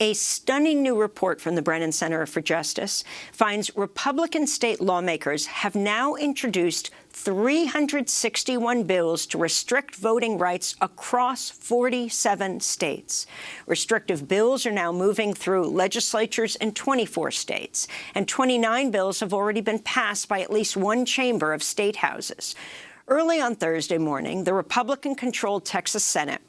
A stunning new report from the Brennan Center for Justice finds Republican state lawmakers have now introduced 361 bills to restrict voting rights across 47 states. Restrictive bills are now moving through legislatures in 24 states, and 29 bills have already been passed by at least one chamber of state houses. Early on Thursday morning, the Republican-controlled Texas Senate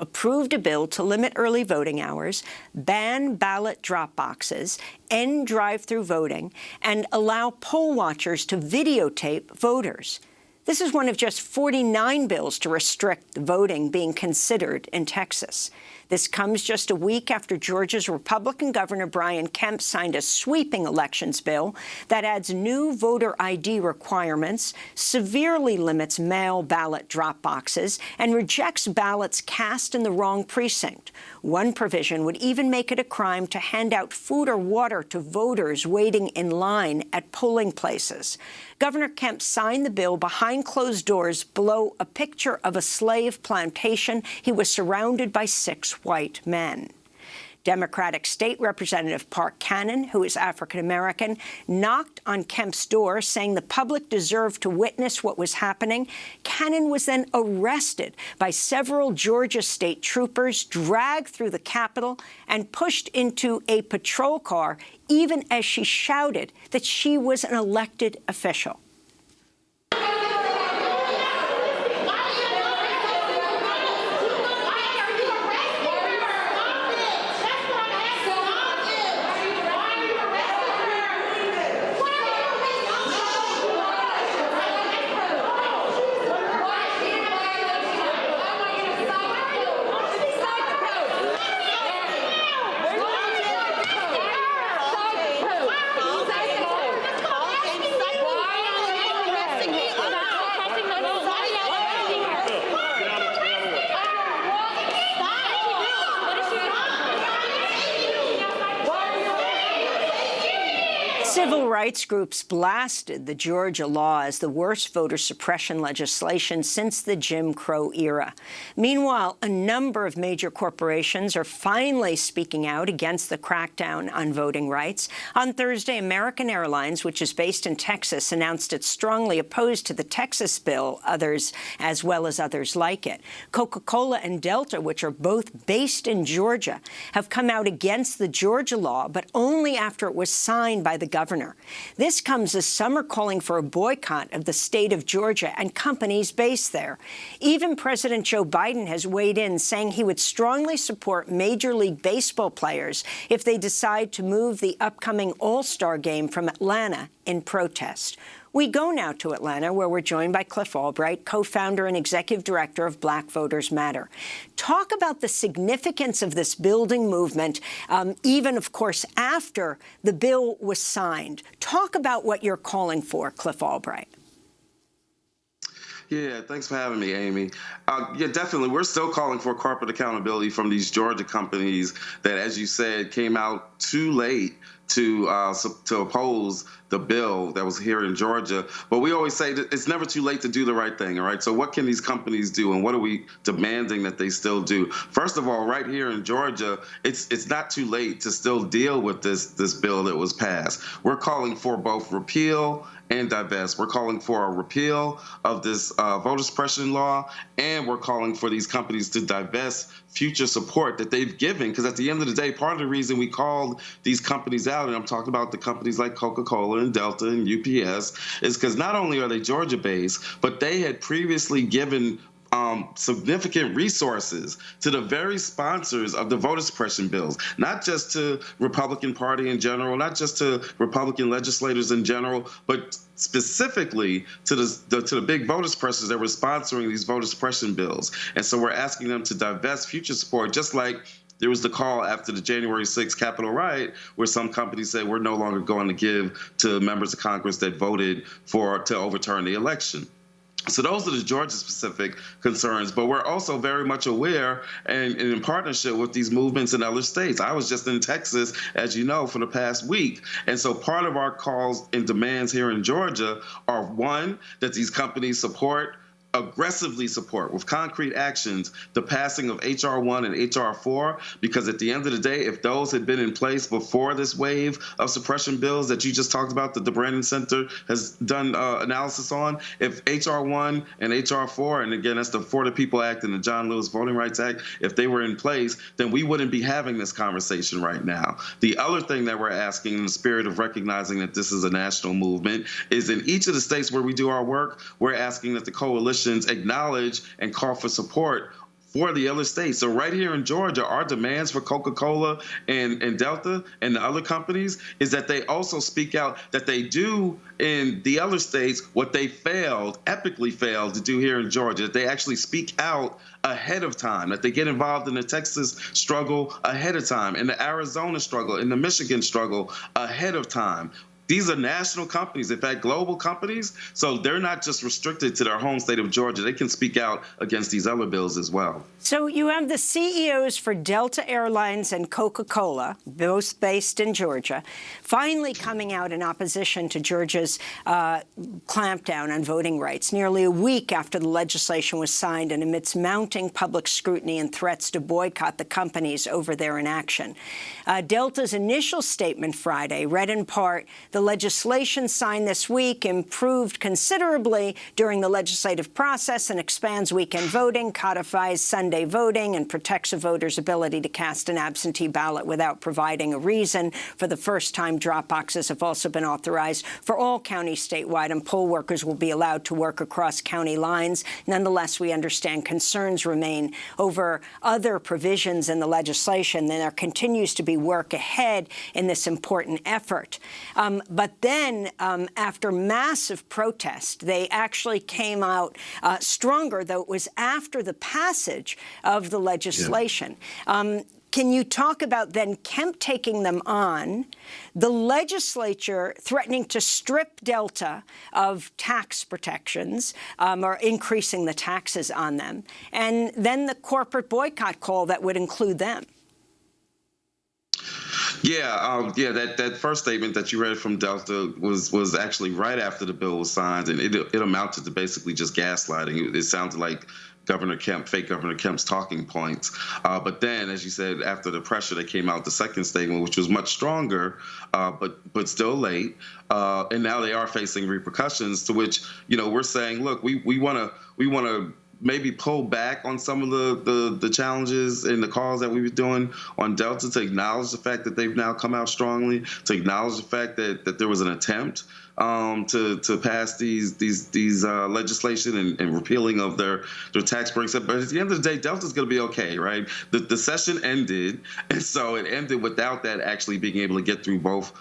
approved a bill to limit early voting hours, ban ballot drop boxes, end drive-through voting, and allow poll watchers to videotape voters. This is one of just 49 bills to restrict voting being considered in Texas. This comes just a week after Georgia's Republican Governor Brian Kemp signed a sweeping elections bill that adds new voter ID requirements, severely limits mail ballot drop boxes, and rejects ballots cast in the wrong precinct. One provision would even make it a crime to hand out food or water to voters waiting in line at polling places. Governor Kemp signed the bill behind closed doors below a picture of a slave plantation. He was surrounded by 6 white men. Democratic State Representative Park Cannon, who is African-American, knocked on Kemp's door, saying the public deserved to witness what was happening. Cannon was then arrested by several Georgia state troopers, dragged through the Capitol, and pushed into a patrol car, even as she shouted that she was an elected official. Civil rights groups blasted the Georgia law as the worst voter suppression legislation since the Jim Crow era. Meanwhile, a number of major corporations are finally speaking out against the crackdown on voting rights. On Thursday, American Airlines, which is based in Texas, announced it's strongly opposed to the Texas bill, as well as others like it. Coca-Cola and Delta, which are both based in Georgia, have come out against the Georgia law, but only after it was signed by the governor. This comes as some are calling for a boycott of the state of Georgia and companies based there. Even President Joe Biden has weighed in, saying he would strongly support Major League Baseball players if they decide to move the upcoming All-Star game from Atlanta in protest. We go now to Atlanta, where we're joined by Cliff Albright, co-founder and executive director of Black Voters Matter. Talk about the significance of this building movement, even, of course, after the bill was signed. Talk about what you're calling for, Cliff Albright. Yeah, thanks for having me, Amy. Yeah, definitely. We're still calling for corporate accountability from these Georgia companies that, as you said, came out too late to oppose the bill that was here in Georgia. But we always say that it's never too late to do the right thing, all right? So what can these companies do, and what are we demanding that they still do? First of all, right here in Georgia, it's not too late to still deal with this bill that was passed. We're calling for both repeal and divest. We're calling for a repeal of this voter suppression law, and we're calling for these companies to divest future support that they've given. Because at the end of the day, part of the reason we called these companies out, and I'm talking about the companies like Coca-Cola and Delta and UPS, is because not only are they Georgia-based, but they had previously given significant resources to the very sponsors of the voter suppression bills, not just to Republican Party in general, not just to Republican legislators in general, but specifically to the big voter suppressors that were sponsoring these voter suppression bills. And so we're asking them to divest future support, just like there was the call after the January 6th Capitol riot, where some companies said we're no longer going to give to members of Congress that voted to overturn the election. So those are the Georgia-specific concerns, but we're also very much aware and in partnership with these movements in other states. I was just in Texas, as you know, for the past week. And so part of our calls and demands here in Georgia are, one, that these companies support aggressively support with concrete actions the passing of H.R. 1 and H.R. 4, because at the end of the day, if those had been in place before this wave of suppression bills that you just talked about that the Brennan Center has done analysis on, if H.R. 1 and H.R. 4, and again, that's the For the People Act and the John Lewis Voting Rights Act, if they were in place, then we wouldn't be having this conversation right now. The other thing that we're asking in the spirit of recognizing that this is a national movement is in each of the states where we do our work, we're asking that the coalitions acknowledge and call for support for the other states. So right here in Georgia, our demands for Coca-Cola and Delta and the other companies is that they also speak out that they do in the other states what they epically failed to do here in Georgia, that they actually speak out ahead of time, that they get involved in the Texas struggle ahead of time, in the Arizona struggle, in the Michigan struggle ahead of time. These are national companies, in fact, global companies, so they're not just restricted to their home state of Georgia. They can speak out against these other bills as well. So you have the CEOs for Delta Airlines and Coca-Cola, both based in Georgia, finally coming out in opposition to Georgia's clampdown on voting rights, nearly a week after the legislation was signed and amidst mounting public scrutiny and threats to boycott the companies over their inaction. Delta's initial statement Friday read in part, the legislation signed this week improved considerably during the legislative process and expands weekend voting, codifies Sunday voting, and protects a voter's ability to cast an absentee ballot without providing a reason. For the first time, drop boxes have also been authorized for all counties statewide, and poll workers will be allowed to work across county lines. Nonetheless, we understand concerns remain over other provisions in the legislation, and there continues to be work ahead in this important effort. But then, after massive protest, they actually came out stronger, though it was after the passage of the legislation. Yeah. Can you talk about then Kemp taking them on, the legislature threatening to strip Delta of tax protections or increasing the taxes on them, and then the corporate boycott call that would include them? Yeah, that first statement that you read from Delta was actually right after the bill was signed, and it amounted to basically just gaslighting. It sounded like fake Governor Kemp's talking points. But then, as you said, after the pressure, they came out the second statement, which was much stronger, but still late. And now they are facing repercussions, to which, we're saying, look, we want to maybe pull back on some of the challenges and the calls that we were doing on Delta, to acknowledge the fact that they've now come out strongly, to acknowledge the fact that there was an attempt to pass these legislation and repealing of their tax breaks. But at the end of the day, Delta's going to be okay, right? The session ended, and so it ended without that actually being able to get through both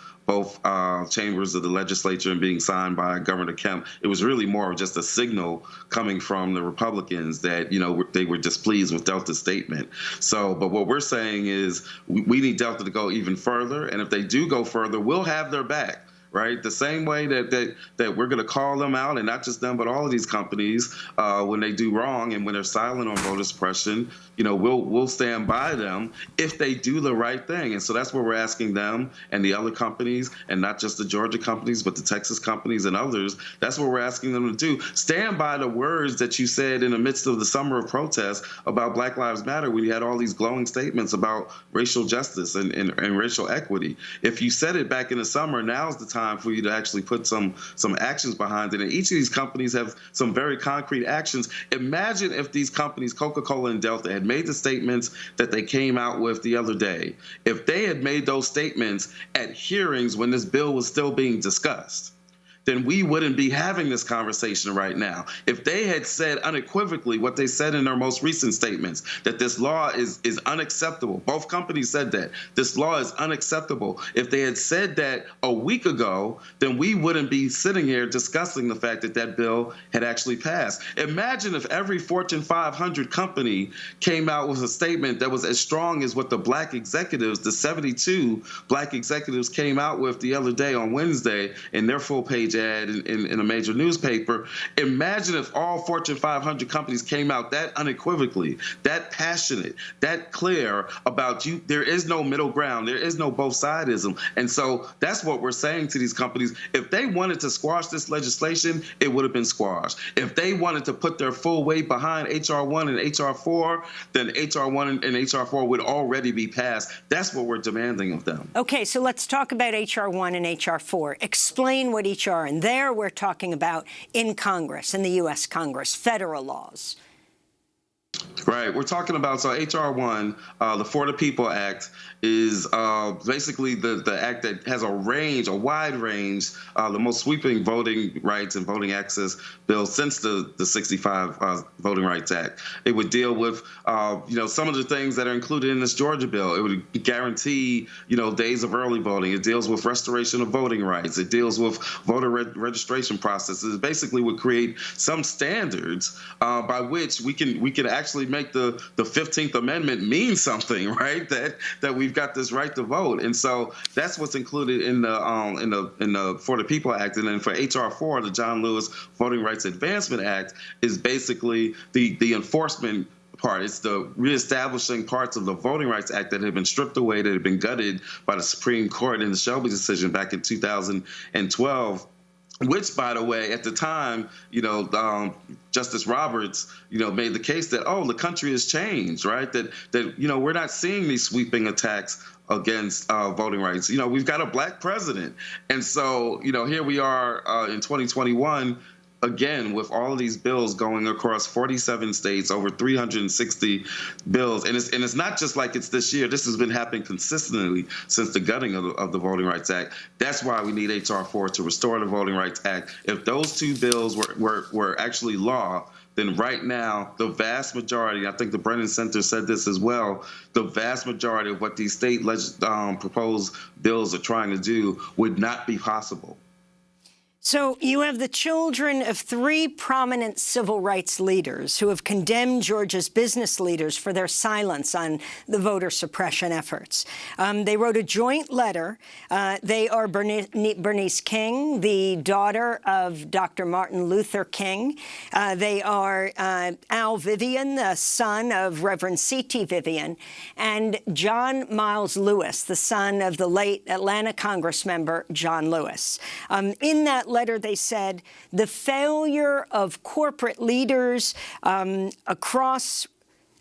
chambers of the legislature and being signed by Governor Kemp. It was really more of just a signal coming from the Republicans that, they were displeased with Delta's statement. So, but what we're saying is we need Delta to go even further. And if they do go further, we'll have their back. Right, the same way that we're going to call them out, and not just them, but all of these companies when they do wrong and when they're silent on voter suppression. We'll stand by them if they do the right thing. And so that's what we're asking them and the other companies, and not just the Georgia companies, but the Texas companies and others. That's what we're asking them to do. Stand by the words that you said in the midst of the summer of protests about Black Lives Matter, when you had all these glowing statements about racial justice and racial equity. If you said it back in the summer, now's the time for you to actually put some actions behind it. And each of these companies have some very concrete actions. Imagine if these companies, Coca-Cola and Delta, had made the statements that they came out with the other day. If they had made those statements at hearings when this bill was still being discussed, then we wouldn't be having this conversation right now. If they had said unequivocally what they said in their most recent statements, that this law is unacceptable. Both companies said that. This law is unacceptable. If they had said that a week ago, then we wouldn't be sitting here discussing the fact that that bill had actually passed. Imagine if every Fortune 500 company came out with a statement that was as strong as what the Black executives, the 72 Black executives, came out with the other day on Wednesday in their full-page ad in a major newspaper. Imagine if all Fortune 500 companies came out that unequivocally, that passionate, that clear about you. There is no middle ground. There is no both sidism. And so that's what we're saying to these companies. If they wanted to squash this legislation, it would have been squashed. If they wanted to put their full weight behind H.R. 1 and H.R. 4, then H.R. 1 and H.R. 4 would already be passed. That's what we're demanding of them. Okay, so let's talk about H.R. 1 and H.R. 4. Explain what each are. And there we're talking about in Congress, in the U.S. Congress, federal laws. Right. We're talking about, so H.R. 1, the For the People Act, is basically the act that has a wide range, the most sweeping voting rights and voting access bill since the 65 Voting Rights Act. It would deal with, some of the things that are included in this Georgia bill. It would guarantee, days of early voting. It deals with restoration of voting rights. It deals with voter registration processes. It basically would create some standards by which we can actually make the 15th Amendment mean something, right? That we've got this right to vote, and so that's what's included in the For the People Act. And then for H.R. 4, the John Lewis Voting Rights Advancement Act, is basically the enforcement part. It's the reestablishing parts of the Voting Rights Act that had been stripped away, that had been gutted by the Supreme Court in the Shelby decision back in 2012. Which, by the way, at the time, Justice Roberts, made the case that, the country has changed, right? That we're not seeing these sweeping attacks against voting rights. We've got a black president. And so, here we are in 2021, again, with all of these bills going across 47 states, over 360 bills. And it's not just like it's this year. This has been happening consistently since the gutting of the Voting Rights Act. That's why we need H.R. 4 to restore the Voting Rights Act. If those two bills were actually law, then right now, the vast majority, I think the Brennan Center said this as well, the vast majority of what these state proposed bills are trying to do would not be possible. So you have the children of three prominent civil rights leaders who have condemned Georgia's business leaders for their silence on the voter suppression efforts. They wrote a joint letter. They are Bernice King, the daughter of Dr. Martin Luther King. They are Al Vivian, the son of Reverend C.T. Vivian, and John Miles Lewis, the son of the late Atlanta Congressmember John Lewis. In that letter, they said the failure of corporate leaders across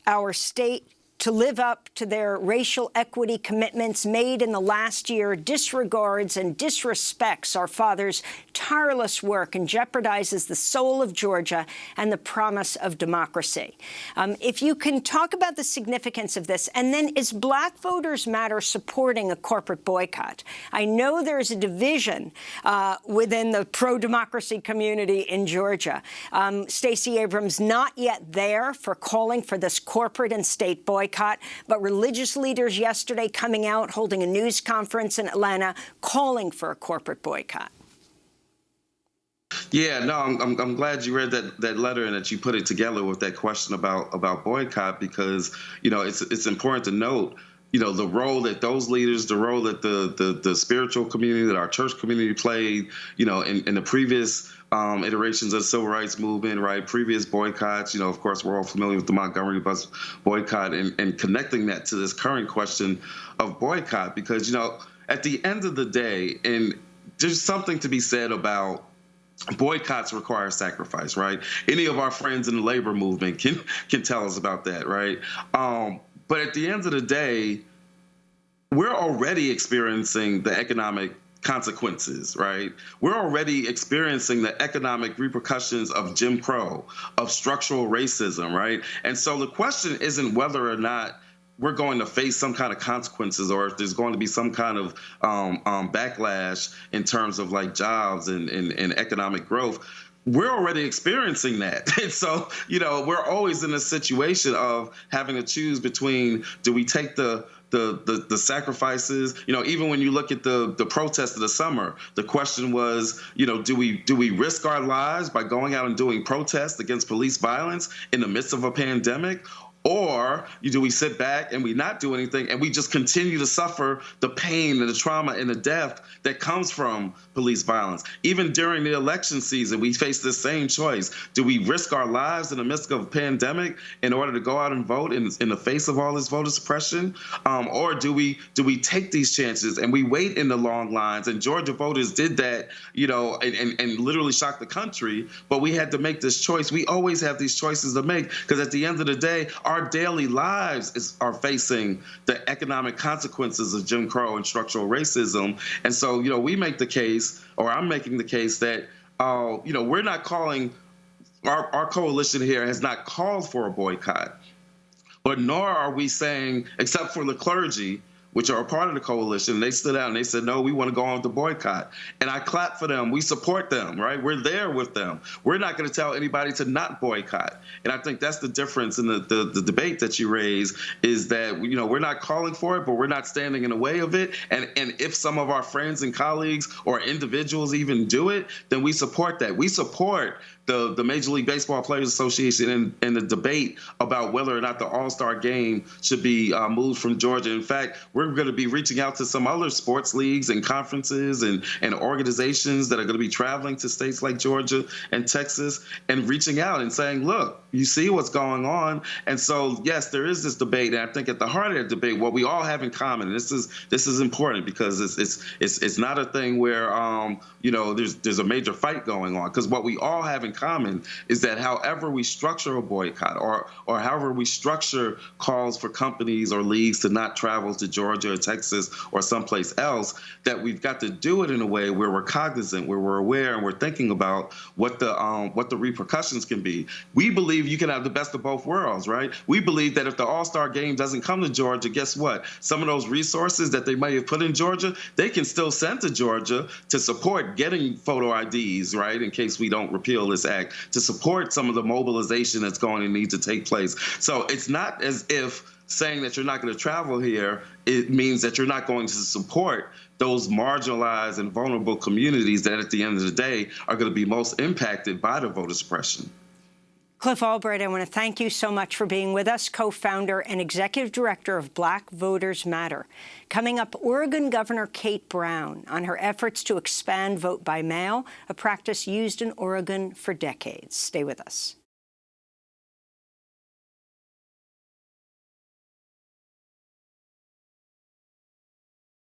our state to live up to their racial equity commitments made in the last year disregards and disrespects our father's tireless work and jeopardizes the soul of Georgia and the promise of democracy. If you can talk about the significance of this, and then is Black Voters Matter supporting a corporate boycott? I know there's a division within the pro-democracy community in Georgia. Stacey Abrams not yet there for calling for this corporate and state boycott. But religious leaders yesterday coming out, holding a news conference in Atlanta, calling for a corporate boycott. Yeah, no, I'm glad you read that letter and that you put it together with that question about boycott, because it's important to note the role that those leaders, the role that the spiritual community, that our church community played, in the previous iterations of the civil rights movement, right? Previous boycotts, of course, we're all familiar with the Montgomery bus boycott, and connecting that to this current question of boycott, because, at the end of the day, and there's something to be said about boycotts require sacrifice, right? Any of our friends in the labor movement can tell us about that, right? But at the end of the day, we're already experiencing the economic consequences, right? We're already experiencing the economic repercussions of Jim Crow, of structural racism, right? And so the question isn't whether or not we're going to face some kind of consequences, or if there's going to be some kind of backlash in terms of like jobs and economic growth. We're already experiencing that. And so, we're always in a situation of having to choose between, do we take the sacrifices? Even when you look at the protests of the summer, the question was, do we risk our lives by going out and doing protests against police violence in the midst of a pandemic? Or do we sit back and we not do anything and we just continue to suffer the pain and the trauma and the death that comes from police violence? Even during the election season, we face this same choice. Do we risk our lives in the midst of a pandemic in order to go out and vote in the face of all this voter suppression? Or do we take these chances and we wait in the long lines? And Georgia voters did that, and literally shocked the country. But we had to make this choice. We always have these choices to make, because at the end of the day, our daily lives are facing the economic consequences of Jim Crow and structural racism. And so, we make the case, or I'm making the case that, we're not calling, our coalition here has not called for a boycott, but nor are we saying, except for the clergy, which are a part of the coalition, they stood out and they said, no, we want to go on with the boycott. And I clap for them. We support them, right? We're there with them. We're not going to tell anybody to not boycott. And I think that's the difference in the debate that you raise, is that, we're not calling for it, but we're not standing in the way of it. And if some of our friends and colleagues or individuals even do it, then we support that. We support the Major League Baseball Players Association in the debate about whether or not the All-Star game should be moved from Georgia. In fact, we're going to be reaching out to some other sports leagues and conferences and organizations that are going to be traveling to states like Georgia and Texas and reaching out and saying, look, you see what's going on. And so, yes, there is this debate. And I think at the heart of that debate, what we all have in common, and this is important, because it's not a thing where, there's a major fight going on. Because what we all have in common is that however we structure a boycott, or however we structure calls for companies or leagues to not travel to Georgia or Texas or someplace else, that we've got to do it in a way where we're cognizant, where we're aware, and we're thinking about what the repercussions can be. We believe you can have the best of both worlds, right? We believe that if the All-Star game doesn't come to Georgia, guess what? Some of those resources that they might have put in Georgia, they can still send to Georgia to support getting photo IDs, right, in case we don't repeal this act, to support some of the mobilization that's going to need to take place. So it's not as if saying that you're not going to travel here, it means that you're not going to support those marginalized and vulnerable communities that at the end of the day are going to be most impacted by the voter suppression. Cliff Albright, I want to thank you so much for being with us, co-founder and executive director of Black Voters Matter. Coming up, Oregon Governor Kate Brown on her efforts to expand vote by mail, a practice used in Oregon for decades. Stay with us.